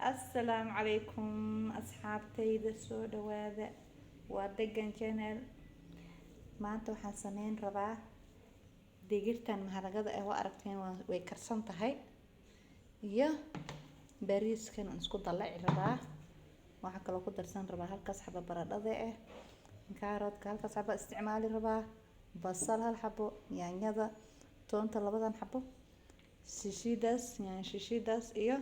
السلام عليكم أصحابتي soo dhawaada waa degan channel maanta waxaan sameyn rabaa digirtan maharagada ah waa aragteen way karsan tahay iyo bariiskan aan isku dalaci rabaa waxa kale oo ku darsan rabaa halkaas xabo baradhada ah kaaroodka halkaas xabo isticmaali rabaa basal hal xabo yaanyada toonta labadan xabo shishiidaas iyo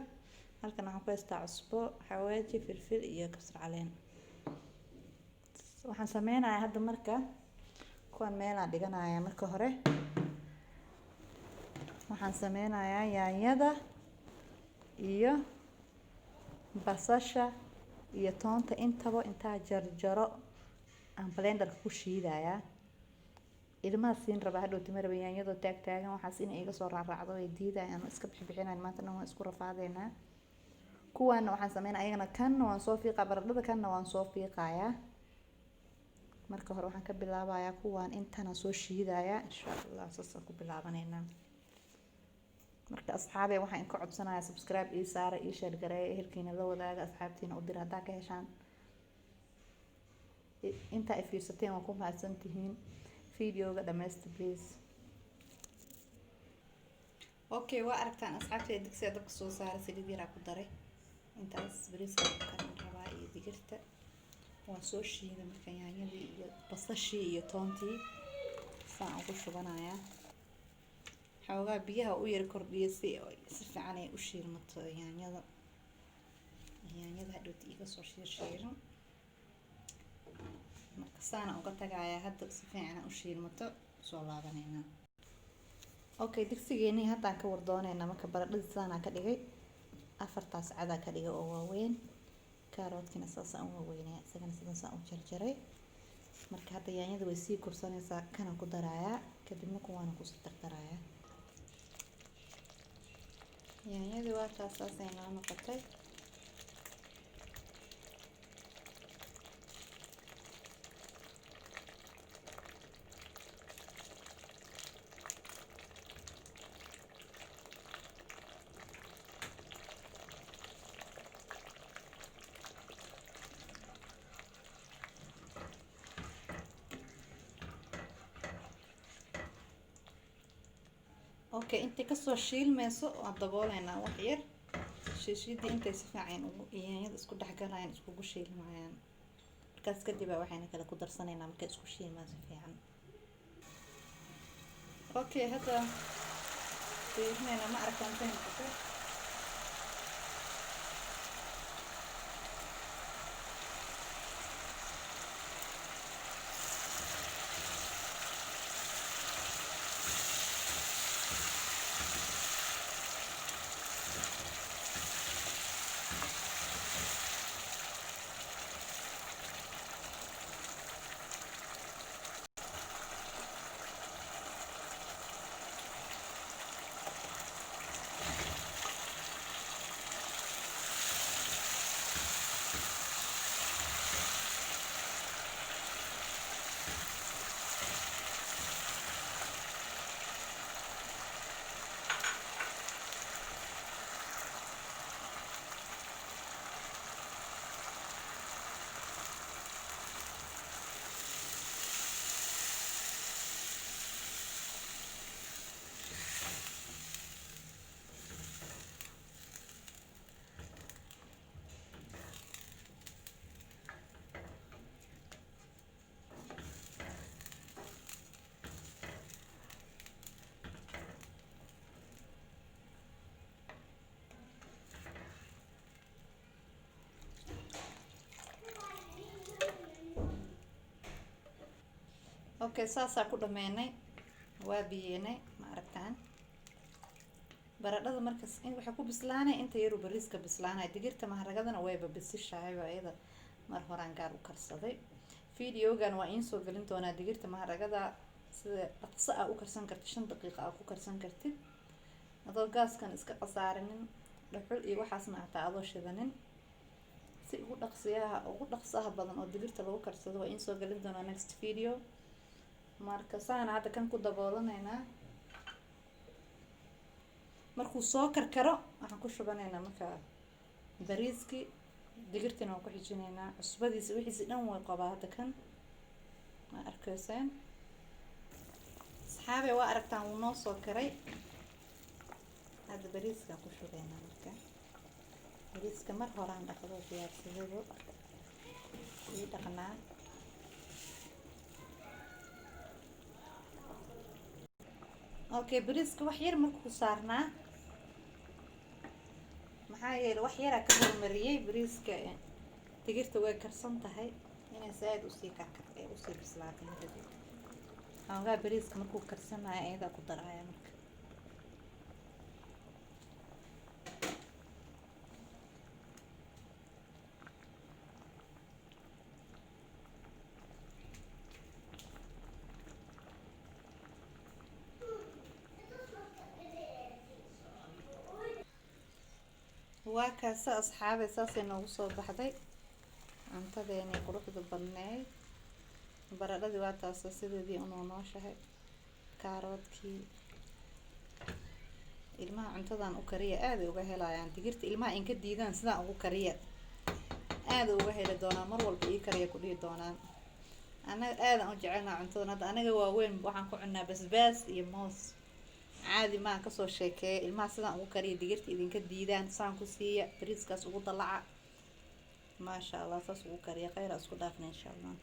halkan waxaan ku haystaa cusbo xawaaji filfil iyo kabsar caleen waxaan sameynayaa hadda marka kuwan meelaan dhiganayaa marka hore waxaan sameynayaa yaanyada iyo basasha iyo toonta intaba intaa jarjaro aan blender ku shiidayaa ilmaha siin rabaa hadhow timaraba yaanyada taagtaagan waxaas in iga soo raacraacdo ay diidayaan iska bixinayaan maanta dhan waan isku rafaadeynaa kuwan waxaan sameynaa ayagana kan waan soo fiiqaa baradhada kanna waan soo fiiqayaa marka hore waxaan ka bilaabayaa kuwan intana soo shiidayaa insha Allah saasaan ku bilaabaneynaa marka asxaabe waxaan ka codsanayaa subscribe ii saara ii share gareeya ehelkiina la wadaaga asxaabtiina u dira hadaa ka heshaan inta ay fiirsateen waan ku mahadsantihiin videoga dhameysta please okay waa aragtaan asxaabtay digsiga dabka soo saaray saliid yar ku daray intaas bariiska karin rabaa iyo digirta waan soo shiiday marka yaanyadii iyo basashii iyo toontii saan ugu shubanayaa xoogaa biyaha u yar kordhiyo si fiican ay u shiilmato yaanyada hadhow iga soo shiilan marka saan uga tagayaa hadda si fiican u shiilmato soo laabaneynaa okay digsigeeni hadda ka war dooneynaa marka baradhada saan ka dhigay afartaas cada ka dhigay oo waaweyn kaaroodkina saasaan u waaweynaa isagana sidaasaan u jarjaray marka hadda yaanyada way sii kursanaysaa kana ku darayaa kadibna kuwaana ku sii dardarayaa yaanyada waa taasay noo noqotay okay inta ka soo shiilmayso waa dabooleynaa wax yar shiishidii intay si fiican yaanyada isku dhaxgalayaan iskugu shiilmayaan markaas kadib waxayna kala ku darsanaynaa markay isku shiilmaan si fiican okay hadda fiirnayna ma arkaan fahmay okay saasa ku dhameynay waa biyeynay ma aragtaan baradhada markaas in waxa ku bislaanay inta yar bariiska bislaanay digirta maharagadana wayba bisishahay ayada mar horaan gaar u karsaday videogan waa in soo galin doonaa digirta maharagada sida dhaqso ah u karsan kartid 5 daqiiqo ah ku karsan kartid adoo gaaskan iska qasaarinin dhuxul iyo waxaasna ata adoo shidanin si ugu dhaqsaha badan oo digirta lagu karsado waa in soo galin doonaa next video marka saan hadda kan ku daboolanayna markuu soo karkaro waxaan ku shubanaynaa marka bariiskii digirtina waan ku xijinaynaa cusbadiisa wixiisi dhan way qabaa hadda kan ma arkaysaan asxaabe waa aragtaan wuu noo soo karay hadda bariiska ku shubaynaa marka bariiska mar horaan dhaqdo diyaarsadaydo ii dhaqnaa okay bariiska wax yar markuu saarnaa maxaa yeelay wax yaraa ka hormariyay bariiska digirta way karsan tahay inay saaid usii karkartay usii bislaatay marka xoogaa bariiska markuu karsanayo ayadaa ku daraya marka waa kaasa asxaabe saasay noogu soo baxday cuntadeeni quruxda badneyd baradhadii waa taasa sideedii unoo nooshahay kaaroodkii ilmaha cuntadan u kariya aaday uga helayaan digirta ilmaha inka diidaan sidaan ugu kariya aaday uga heli doonaan mar walba ii kariya ku dhihi doonaan anaga aadan u jecelnaa cuntadan hadda anaga waaweyn waxaan ku cunaa basbaas iyo moos caadi maan kasoo sheekeeya ilmaha sidaan ugu kariya digirta idinka diidaan saan ku siiya bariiskaas ugu dalaca maasha allah saas ugu kariya khayra isku dhaafna insha allah